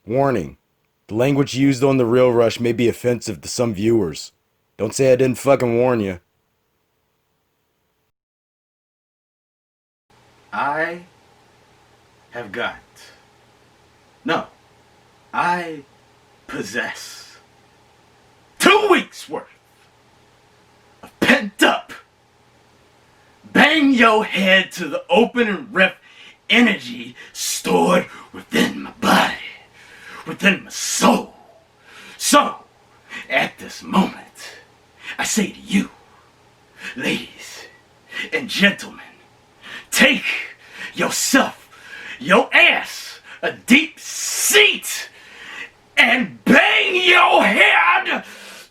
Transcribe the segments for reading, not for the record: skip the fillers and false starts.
Warning. The language used on The Real Rush may be offensive to some viewers. Don't say I didn't fucking warn you. I have got. No. I possess 2 weeks worth of pent up bang your head to the opening riff energy stored within my body, within my soul. So, at this moment, I say to you, ladies and gentlemen, take yourself, your ass, a deep seat and bang your head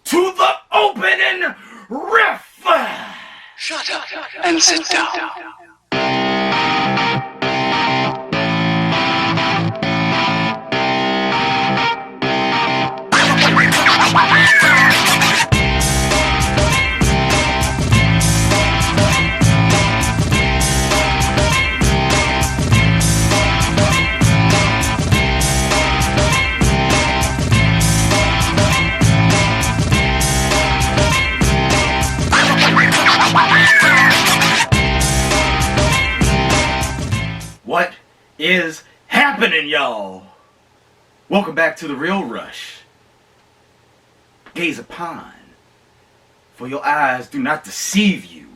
to the opening riff. Shut up and sit down. What is happening, y'all? Welcome back to The Real Rush. Gaze upon, for your eyes do not deceive you.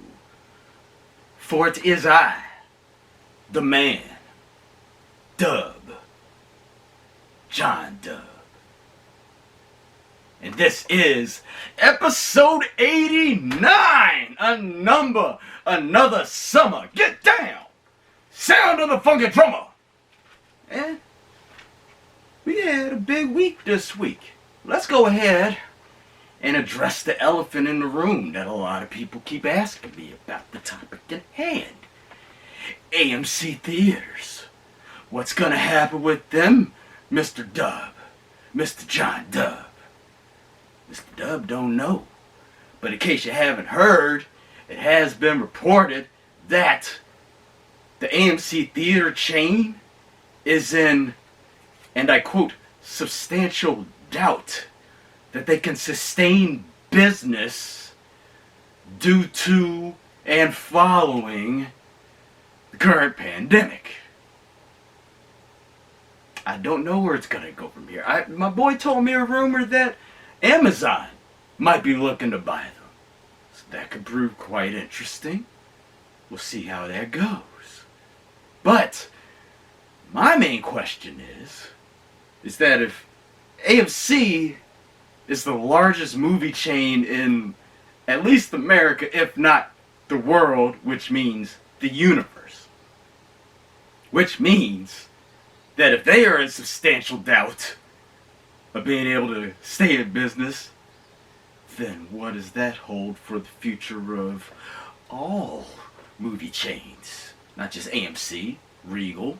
For it is I, the man, Dub, John Dub. And this is episode 89, another summer. Get down! Sound of the funky drummer. And we had a big week this week. Let's go ahead and address the elephant in the room that a lot of people keep asking me about the topic at hand. AMC theaters. What's gonna happen with them, Mr. Dub? Mr. John Dub? Mr. Dub don't know. But in case you haven't heard, it has been reported that the AMC theater chain is in, and I quote, substantial doubt that they can sustain business due to and following the current pandemic. I don't know where it's going to go from here. My boy told me a rumor that Amazon might be looking to buy them. So that could prove quite interesting. We'll see how that goes. But my main question is that if AMC is the largest movie chain in at least America, if not the world, which means the universe, which means that if they are in substantial doubt of being able to stay in business, then what does that hold for the future of all movie chains? Not just AMC, Regal,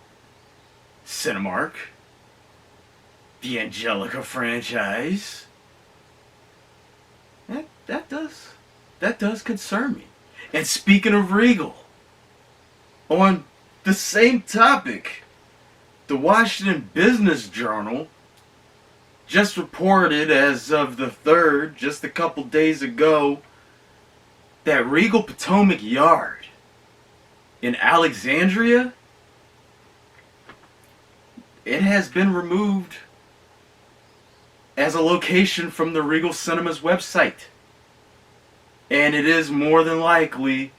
Cinemark, the Angelica franchise. That does concern me. And speaking of Regal, on the same topic, the Washington Business Journal just reported as of the 3rd, just a couple days ago, that Regal Potomac Yard in Alexandria, it has been removed as a location from the Regal Cinemas website. And it is more than likely,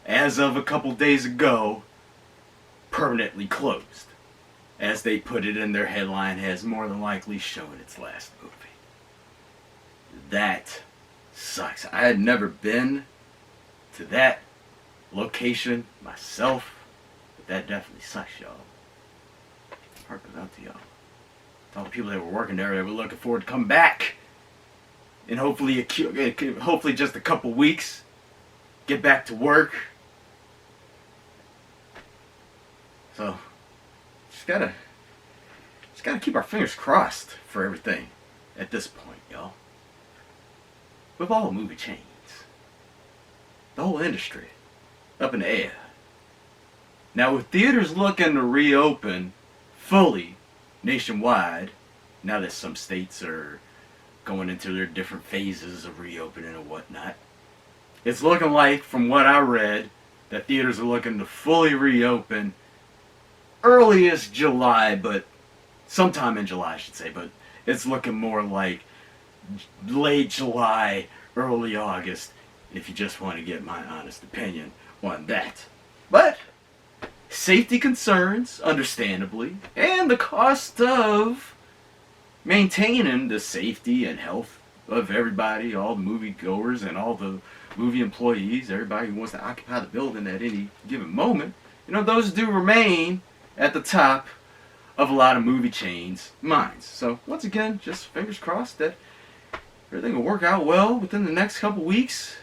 as of a couple days ago, permanently closed. As they put it in their headline, has more than likely shown its last movie. That sucks. I had never been to that location myself, but that definitely sucks, y'all. Heart goes out to y'all. To all the people that were working there, that were looking forward to come back, and hopefully just a couple weeks, get back to work. So just gotta keep our fingers crossed for everything at this point, y'all. With all movie chains, the whole industry up in the air. Now, with theaters looking to reopen fully nationwide now that some states are going into their different phases of reopening and whatnot. It's looking like, from what I read, that theaters are looking to fully reopen earliest July, but sometime in July, I should say, but it's looking more like late July, early August, if you just want to get my honest opinion on that. But safety concerns, understandably, and the cost of maintaining the safety and health of everybody, all the moviegoers and all the movie employees, everybody who wants to occupy the building at any given moment, those do remain at the top of a lot of movie chains' minds. So once again, just fingers crossed that everything will work out well within the next couple weeks.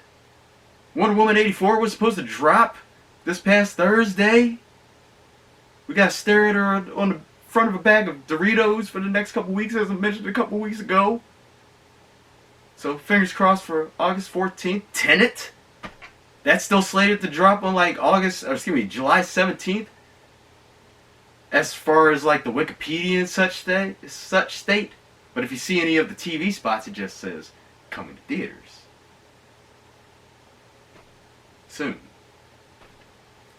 Wonder Woman 84 was supposed to drop this past Thursday. We got to stare at her on the front of a bag of Doritos for the next couple weeks, as I mentioned a couple weeks ago. So fingers crossed for August 14th. Tenet, that's still slated to drop on July 17th. As far as like the Wikipedia and such state. But if you see any of the TV spots, it just says coming to theaters soon.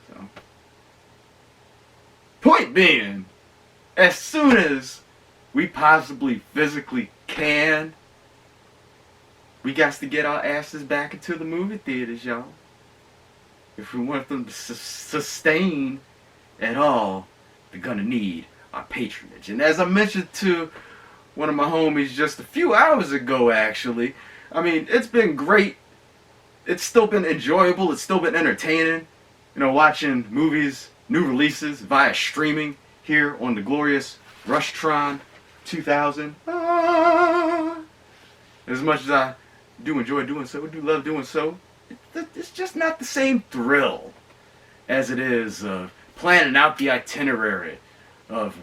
So, point being, as soon as we possibly physically can, we got to get our asses back into the movie theaters, y'all. If we want them to sustain at all, they're gonna need our patronage. And as I mentioned to one of my homies just a few hours ago, actually, I mean, it's been great. It's still been enjoyable. It's still been entertaining. Watching movies, new releases via streaming here on the glorious Rushtron 2000. As much as I do enjoy doing so, do love doing so, it's just not the same thrill as it is planning out the itinerary of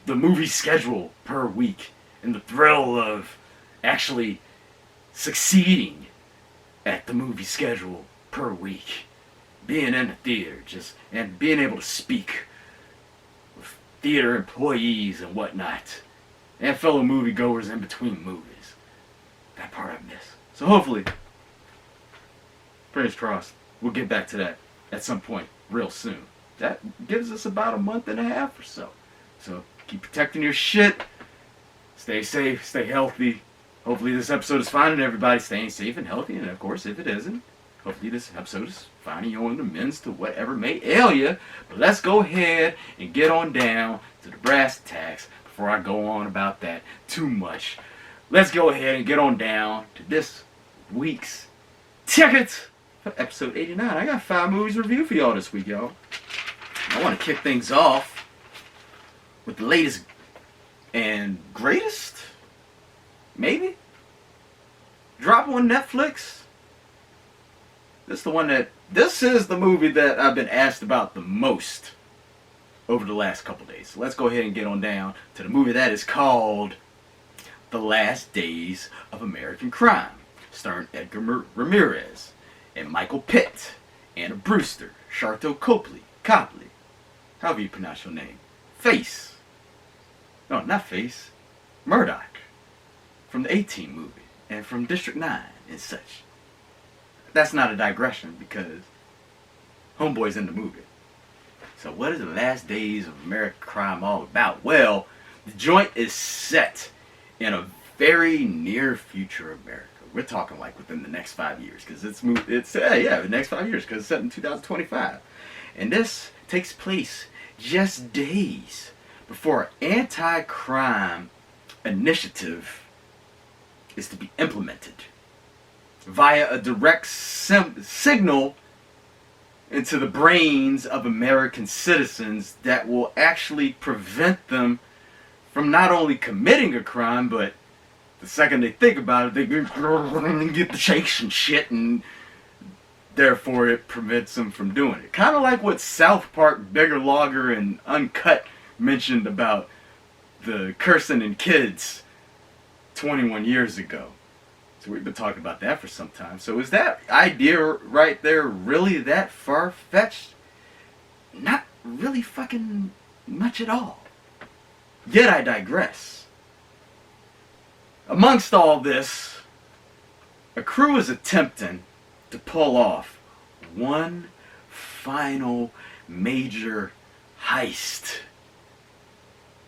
the movie schedule per week and the thrill of actually succeeding at the movie schedule per week, being in the theater and being able to speak with theater employees and whatnot, and fellow moviegoers in between movies. That part I miss. So hopefully, fingers crossed, we'll get back to that at some point real soon. That gives us about a month and a half or so. So keep protecting your shit. Stay safe, stay healthy. Hopefully this episode is finding everybody staying safe and healthy. And of course, if it isn't, hopefully this episode is finding you on the mends to whatever may ail you. But let's go ahead and get on down to the brass tacks before I go on about that too much. Let's go ahead and get on down to this week's tickets for episode 89. I got 5 movies to review for y'all this week, y'all. I want to kick things off with the latest and greatest, maybe, drop on Netflix. This is the movie that I've been asked about the most over the last couple days. So let's go ahead and get on down to the movie that is called The Last Days of American Crime, starring Edgar Ramirez and Michael Pitt, Anna Brewster, Sharlto Copley, however you pronounce your name, Murdoch, from the A-Team movie, and from District 9 and such. That's not a digression because Homeboy's in the movie. So what is The Last Days of American Crime all about? Well, the joint is set in a very near future America. We're talking like within the next 5 years, because the next 5 years, because it's set in 2025. And this takes place just days before an anti-crime initiative is to be implemented via a direct signal into the brains of American citizens that will actually prevent them from not only committing a crime, but the second they think about it, they get the shakes and shit, and therefore it prevents them from doing it. Kind of like what South Park, Bigger Logger, and Uncut mentioned about the cursing in kids 21 years ago. So we've been talking about that for some time. So is that idea right there really that far-fetched? Not really fucking much at all. Yet I digress. Amongst all this, a crew is attempting to pull off one final major heist.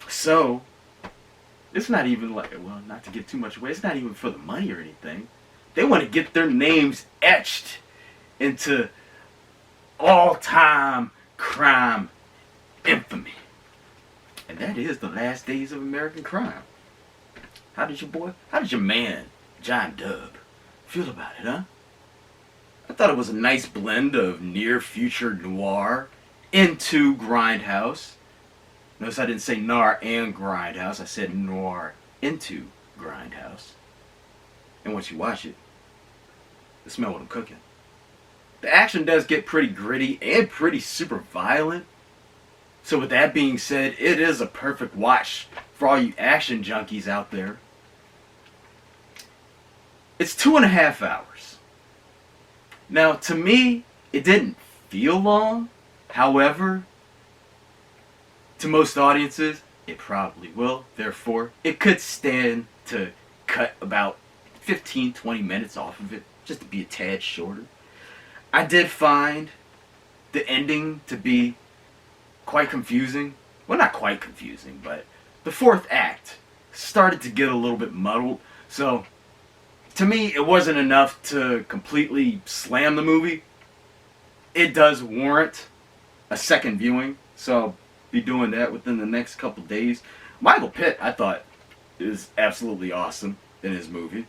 So, it's not even like, well, not to give too much away, it's not even for the money or anything. They want to get their names etched into all-time crime infamy. And that is the last days of American crime. How did your man, John Dub, feel about it, huh? I thought it was a nice blend of near-future noir into grindhouse. Notice I didn't say noir and grindhouse. I said noir into grindhouse. And once you watch it, you smell what I'm cooking. The action does get pretty gritty and pretty super violent. So with that being said, it is a perfect watch for all you action junkies out there. It's 2.5 hours. Now, to me, it didn't feel long. However, to most audiences, it probably will. Therefore, it could stand to cut about 15-20 minutes off of it, just to be a tad shorter. I did find the ending to be quite confusing. Well, not quite confusing, but the fourth act started to get a little bit muddled. So, to me, it wasn't enough to completely slam the movie. It does warrant a second viewing, so I'll be doing that within the next couple days. Michael Pitt, I thought, is absolutely awesome in his movie.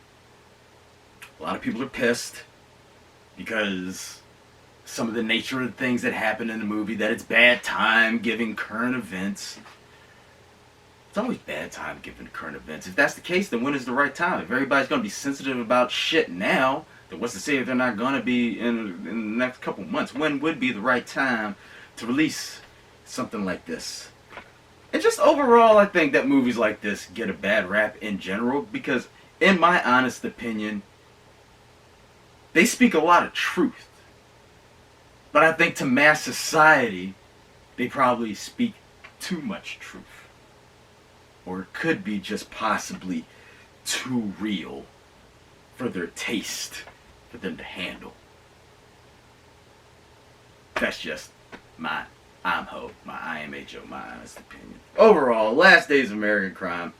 A lot of people are pissed because some of the nature of the things that happen in the movie, that it's bad time giving current events. It's always bad time giving current events. If that's the case, then when is the right time? If everybody's going to be sensitive about shit now, then what's to say if they're not going to be in the next couple months? When would be the right time to release something like this? And just overall, I think that movies like this get a bad rap in general because, in my honest opinion, they speak a lot of truth. But I think to mass society, they probably speak too much truth. Or it could be just possibly too real for their taste, for them to handle. That's just my IMHO, my IMHO, my honest opinion. Overall, Last Days of American Crime,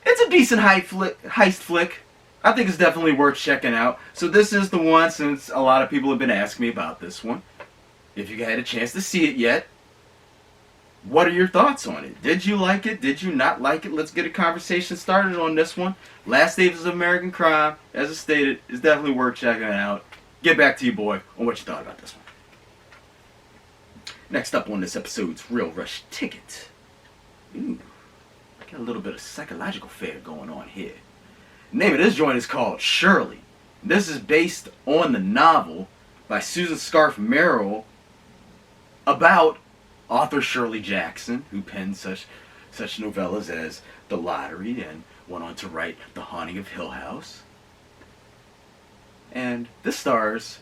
it's a decent heist flick. I think it's definitely worth checking out. So this is the one, since a lot of people have been asking me about this one. If you had a chance to see it yet, what are your thoughts on it? Did you like it? Did you not like it? Let's get a conversation started on this one. Last Days of American Crime, as I stated, is definitely worth checking out. Get back to you, boy, on what you thought about this one. Next up on this episode's Real Rush Ticket. Ooh, I got a little bit of psychological fare going on here. The name of this joint is called Shirley. This is based on the novel by Susan Scarf Merrill about author Shirley Jackson, who penned such novellas as The Lottery and went on to write The Haunting of Hill House. And this stars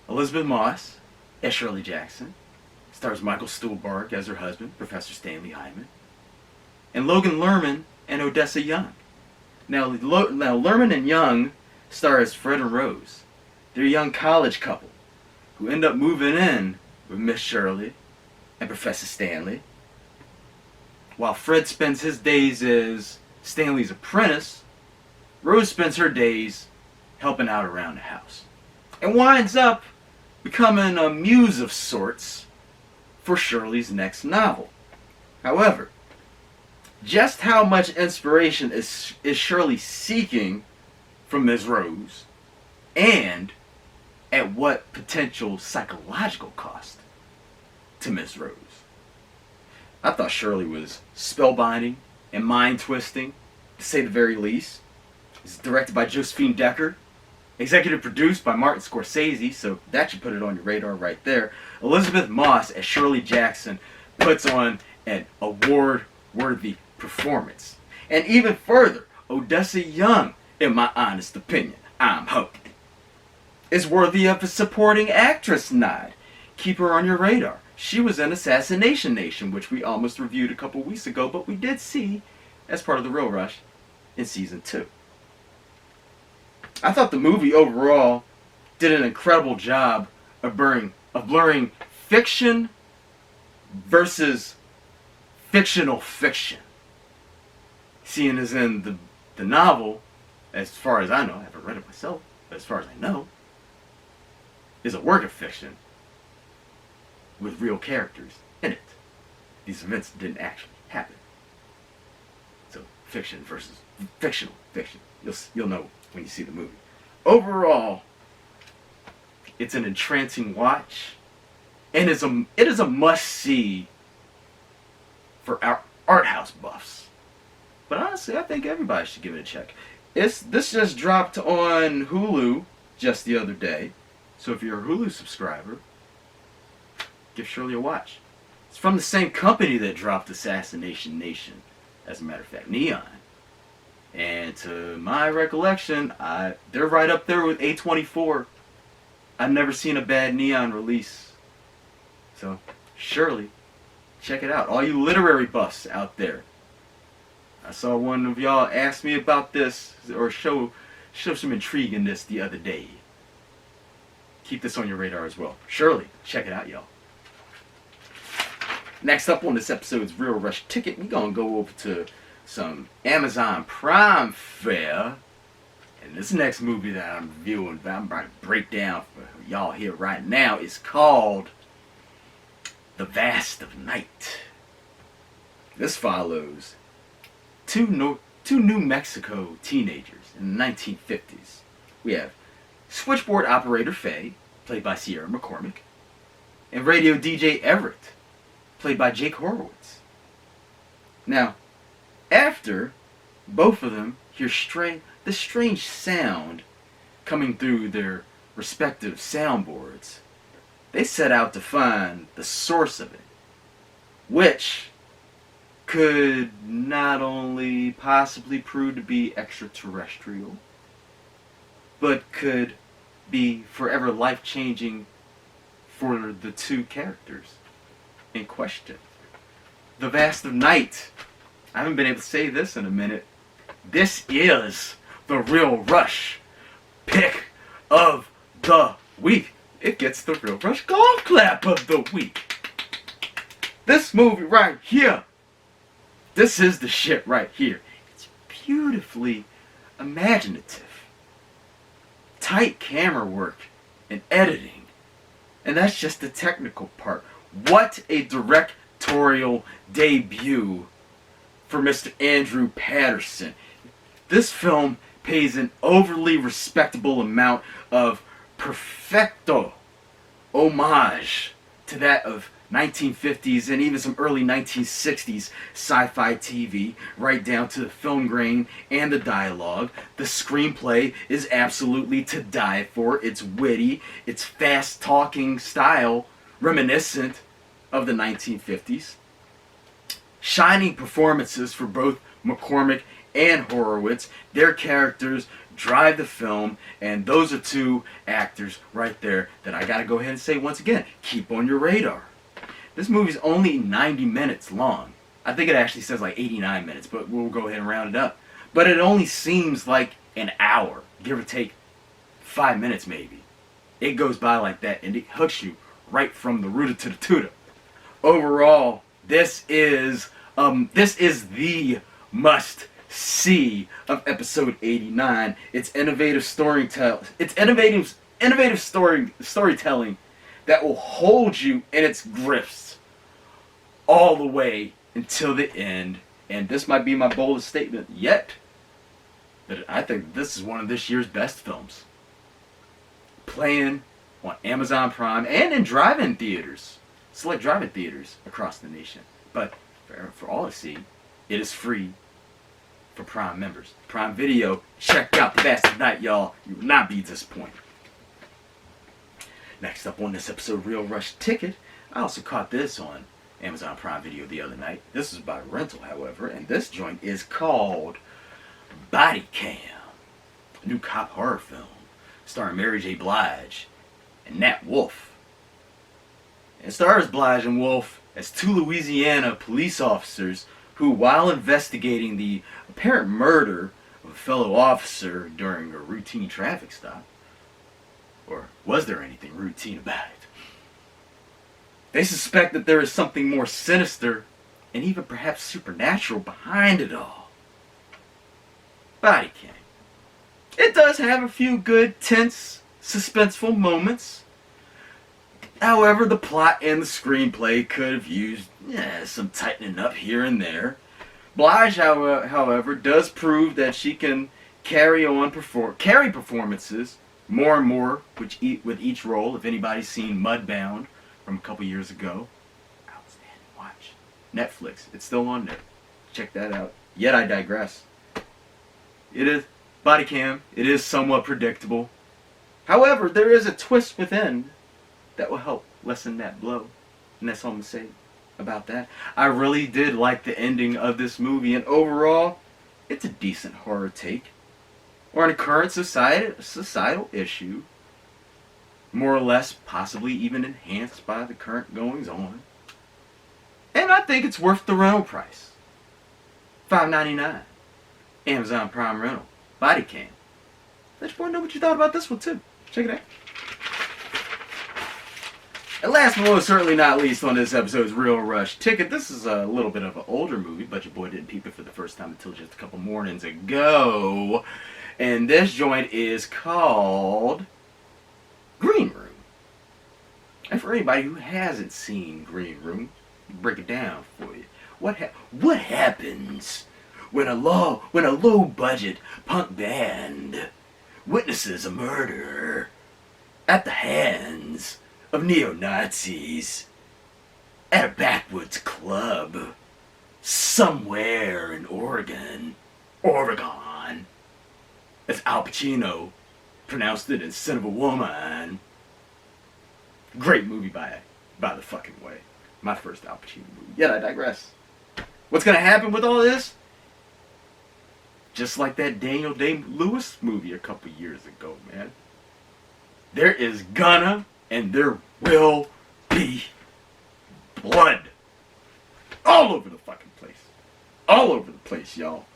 Elizabeth Moss as Shirley Jackson, stars Michael Stuhlbarg as her husband, Professor Stanley Hyman, and Logan Lerman and Odessa Young. Now Lerman and Young star as Fred and Rose. They're a young college couple who end up moving in with Miss Shirley and Professor Stanley, while Fred spends his days as Stanley's apprentice. Rose spends her days helping out around the house and winds up becoming a muse of sorts for Shirley's next novel. However, just how much inspiration is Shirley seeking from Ms. Rose, and at what potential psychological cost to Ms. Rose? I thought Shirley was spellbinding and mind-twisting, to say the very least. It's directed by Josephine Decker, executive produced by Martin Scorsese, so that should put it on your radar right there. Elizabeth Moss as Shirley Jackson puts on an award-worthy performance. And even further, Odessa Young, in my honest opinion, I'm hoping, is worthy of a supporting actress nod. Keep her on your radar. she was in Assassination Nation, which we almost reviewed a couple weeks ago, but we did see as part of the Real Rush in season 2. I thought the movie overall did an incredible job of blurring fiction versus fictional fiction. Seeing as in the novel, as far as I know, I haven't read it myself, but as far as I know, is a work of fiction with real characters in it. These events didn't actually happen. So fiction versus fictional fiction. You'll know when you see the movie. Overall, it's an entrancing watch, and it is a must-see for our art house buffs. But honestly, I think everybody should give it a check. This just dropped on Hulu just the other day. So if you're a Hulu subscriber, give Shirley a watch. It's from the same company that dropped Assassination Nation, as a matter of fact, Neon. And to my recollection, they're right up there with A24. I've never seen a bad Neon release. So, Shirley, check it out. All you literary buffs out there. I saw one of y'all ask me about this, or show some intrigue in this the other day. Keep this on your radar as well. Shirley, check it out, y'all. Next up on this episode's Real Rush Ticket, we're going to go over to some Amazon Prime fare. And this next movie that I'm reviewing, that I'm about to break down for y'all here right now, is called The Vast of Night. This follows two New Mexico teenagers in the 1950s. We have switchboard operator Faye, played by Sierra McCormick, and radio DJ Everett, played by Jake Horowitz. Now, after both of them hear the strange sound coming through their respective soundboards, they set out to find the source of it, which could not only possibly prove to be extraterrestrial, but could be forever life-changing for the two characters in question. The Vast of Night. I haven't been able to say this in a minute. This is the Real Rush pick of the week. It gets the Real Rush golf clap of the week. This movie right here. This is the shit right here. It's beautifully imaginative. Tight camera work and editing. And that's just the technical part. What a directorial debut for Mr. Andrew Patterson. This film pays an overly respectable amount of perfecto homage to that of 1950s and even some early 1960s sci-fi TV, right down to the film grain and the dialogue. The screenplay is absolutely to die for. It's witty, it's fast-talking style, reminiscent of the 1950s. Shining performances for both McCormick and Horowitz. Their characters drive the film, and those are two actors right there that I gotta go ahead and say once again, keep on your radar. This movie's only 90 minutes long. I think it actually says like 89 minutes, but we'll go ahead and round it up. But it only seems like an hour, give or take 5 minutes maybe. It goes by like that, and it hooks you right from the rooter to the tutor. Overall, this is the must-see of episode 89. It's innovative storytelling. It's innovative storytelling that will hold you in its grips all the way until the end. And this might be my boldest statement yet, but I think this is one of this year's best films. Playing on Amazon Prime and in drive-in theaters, select drive-in theaters across the nation. But for all to see, it is free for Prime members. Prime Video, check out The Vast of Night, y'all. You will not be disappointed. Next up on this episode, Real Rush Ticket. I also caught this on Amazon Prime Video the other night. This is by rental, however, and this joint is called Body Cam, a new cop horror film starring Mary J. Blige and Nat Wolff. It stars Blige and Wolf as two Louisiana police officers who, while investigating the apparent murder of a fellow officer during a routine traffic stop, or was there anything routine about it? They suspect that there is something more sinister and even perhaps supernatural behind it all. Body Cam. It does have a few good, tense, suspenseful moments. However, the plot and the screenplay could have used some tightening up here and there. Blige, however, does prove that she can carry performances more and more with each role. If anybody's seen Mudbound from a couple years ago, outstanding watch. Netflix, it's still on there. Check that out. Yet I digress. It is Body Cam. It is somewhat predictable. However, there is a twist within that will help lessen that blow. And that's all I'm going to say about that. I really did like the ending of this movie, and overall, it's a decent horror take on a current societal issue, more or less possibly even enhanced by the current goings on. And I think it's worth the rental price. $5.99. Amazon Prime rental. Body Cam. I just want to know what you thought about this one too. Check it out. And last but most certainly not least on this episode's Real Rush Ticket. This is a little bit of an older movie, but your boy didn't peep it for the first time until just a couple mornings ago. And this joint is called Green Room. And for anybody who hasn't seen Green Room, I'll break it down for you. What happens when a low budget punk band witnesses a murder at the hands of neo-Nazis at a backwoods club somewhere in Oregon, as Al Pacino pronounced it in Son of a Woman. Great movie by the fucking way. My first Al Pacino movie. Yet I digress. What's gonna happen with all this? Just like that Daniel Day-Lewis movie a couple years ago, man. There is gonna and there will be blood. All over the fucking place. All over the place, y'all.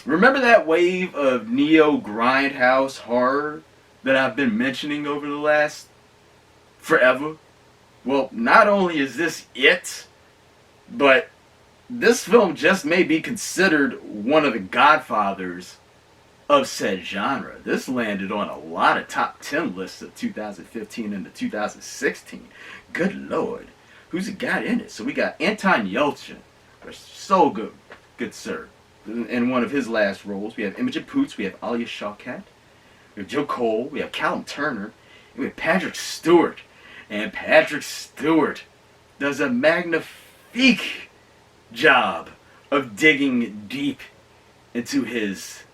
Remember that wave of neo grindhouse horror that I've been mentioning over the last forever? Well, not only is this it, but this film just may be considered one of the godfathers of said genre. This landed on a lot of top 10 lists of 2015 and 2016. Good Lord. Who's it got in it? So we got Anton Yelchin. So good. Good sir. In one of his last roles. We have Imogen Poots. We have Alia Shawkat. We have Joe Cole. We have Callum Turner. And we have Patrick Stewart. And Patrick Stewart does a magnifique job of digging deep into his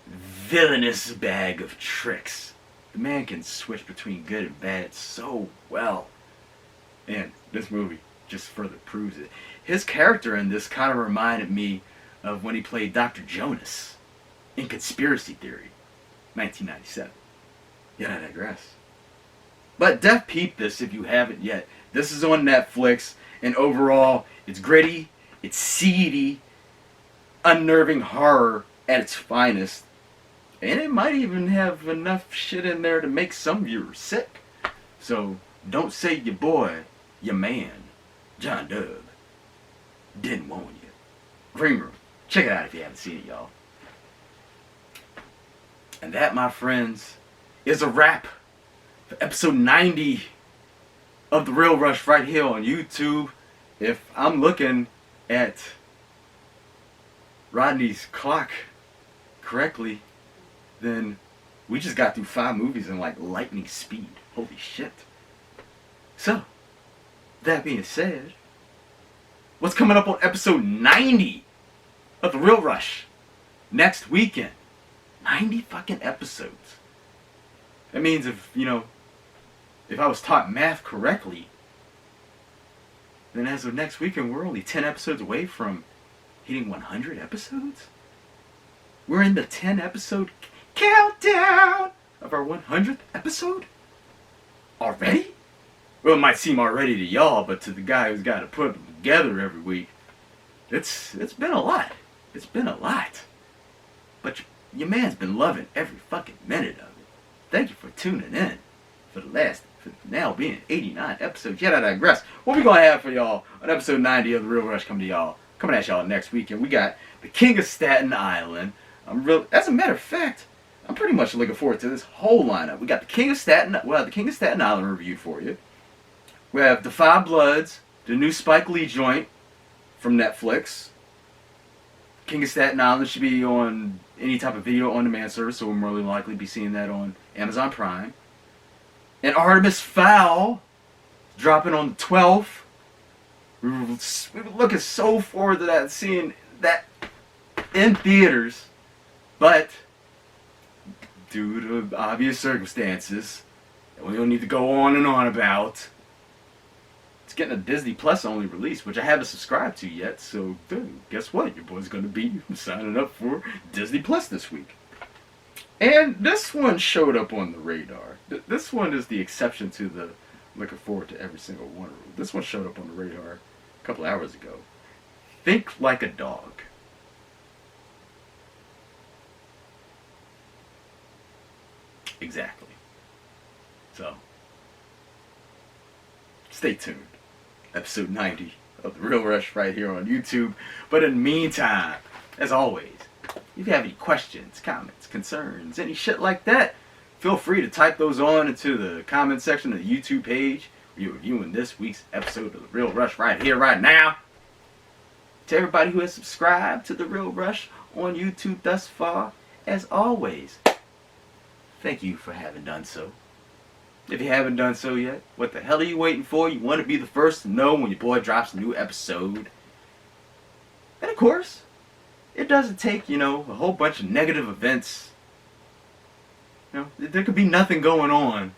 villainous bag of tricks. The man can switch between good and bad so well. And this movie just further proves it. His character in this kind of reminded me of when he played Dr. Jonas in Conspiracy Theory, 1997. Yet I digress. But def peep this if you haven't yet. This is on Netflix, and overall, it's gritty, it's seedy, unnerving horror at its finest. And it might even have enough shit in there to make some viewers sick. So don't say your boy, your man, John Dub, didn't warn you. Green Room. Check it out if you haven't seen it, y'all. And that, my friends, is a wrap for episode 90 of The Real Rush right here on YouTube. If I'm looking at Rodney's clock correctly, then we just got through 5 movies in like lightning speed. Holy shit. So, that being said, what's coming up on episode 90 of The Real Rush next weekend? 90 fucking episodes. That means if I was taught math correctly, then as of next weekend, we're only 10 episodes away from hitting 100 episodes. We're in the 10 episode countdown of our 100th episode already? Well, it might seem already to y'all, but to the guy who's got to put them together every week, it's been a lot. It's been a lot. But your man's been loving every fucking minute of it. Thank you for tuning in for now being 89 episodes. Yet I digress. What we gonna have for y'all on episode 90 of The Real Rush coming at y'all next week. And we got the King of Staten Island. As a matter of fact, I'm pretty much looking forward to this whole lineup. We got the King of Staten Island reviewed for you. We have The Five Bloods, the new Spike Lee joint from Netflix. King of Staten Island should be on any type of video on demand service, so we'll more than likely be seeing that on Amazon Prime. And Artemis Fowl dropping on the 12th. We were looking so forward to that, seeing that in theaters, but due to obvious circumstances that we don't need to go on and on about, it's getting a Disney Plus only release, which I haven't subscribed to yet. So, dude, guess what? Your boy's gonna be signing up for Disney Plus this week. And this one showed up on the radar. This one is the exception to the looking forward to every single one. This one showed up on the radar a couple hours ago. Think Like a Dog. Exactly. So, stay tuned. Episode 90 of The Real Rush right here on YouTube. But in the meantime, as always, if you have any questions, comments, concerns, any shit like that, feel free to type those on into the comment section of the YouTube page where you're reviewing this week's episode of The Real Rush right here, right now. To everybody who has subscribed to The Real Rush on YouTube thus far, as always, thank you for having done so. If you haven't done so yet, what the hell are you waiting for? You want to be the first to know when your boy drops a new episode. And of course, it doesn't take, a whole bunch of negative events. There could be nothing going on.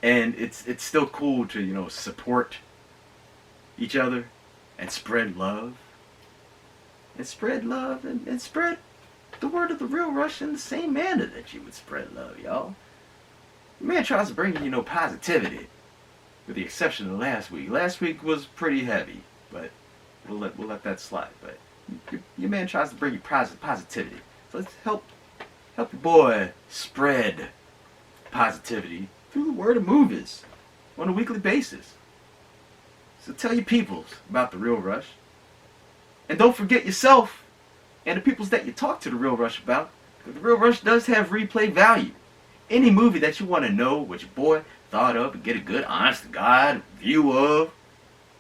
And it's still cool to, support each other and spread love. And spread love and spread the word of The Real Rush in the same manner that you would spread love, y'all. The man tries to bring positivity, with the exception of last week. Last week was pretty heavy, but we'll let that slide. But your man tries to bring you positivity. So let's help your boy spread positivity through the word of movies on a weekly basis. So tell your peoples about The Real Rush. And don't forget yourself and the peoples that you talk to The Real Rush about, because The Real Rush does have replay value. Any movie that you want to know what your boy thought of and get a good, honest-to-God view of,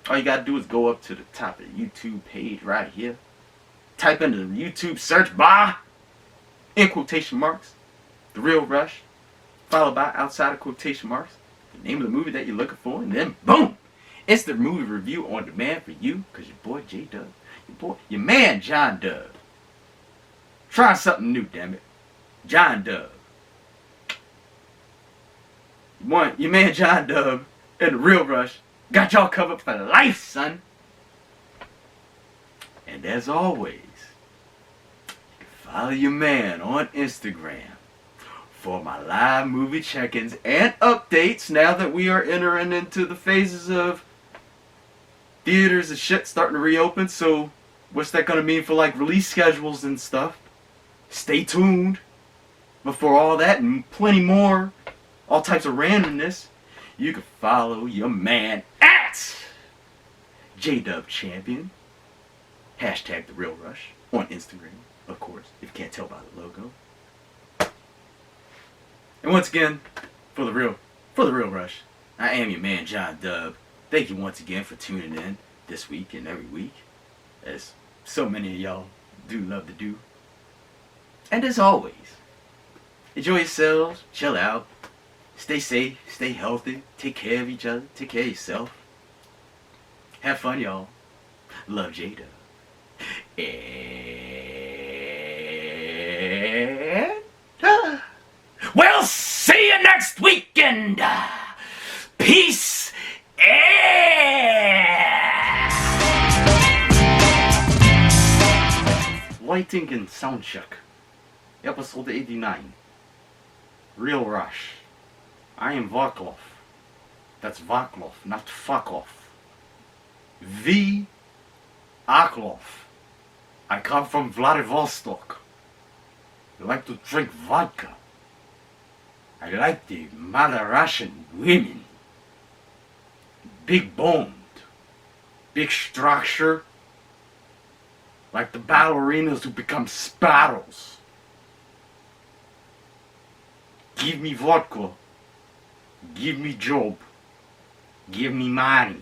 all you got to do is go up to the top of the YouTube page right here. Type into the YouTube search bar, in quotation marks, The Real Rush, followed by outside of quotation marks, the name of the movie that you're looking for, and then boom! It's the movie review on demand for you, because your boy J-Dub, your man John Dub. Try something new, damn it. John Dub. Your man John Dub and The Real Rush got y'all covered for life, son. And as always, follow your man on Instagram for my live movie check-ins and updates now that we are entering into the phases of theaters and shit starting to reopen. So what's that going to mean for release schedules and stuff? Stay tuned. But for all that and plenty more, all types of randomness, you can follow your man at JDubChampion, hashtag The Real Rush, on Instagram, of course, if you can't tell by the logo. And once again, for the real Rush, I am your man John Dub. Thank you once again for tuning in this week and every week, as so many of y'all do love to do. And as always, enjoy yourselves, chill out, stay safe, stay healthy, take care of each other, take care of yourself. Have fun, y'all. Love, Jada. And we'll see you next weekend. Peace and lighting and sound check. Episode 89. Real Rush. I am Varkov. That's Vaclav, not fuck off. V. Aklov. I come from Vladivostok. I like to drink vodka. I like the Mother Russian women. Big boned. Big structure. Like the ballerinas who become sparrows. Give me vodka. Give me job. Give me money.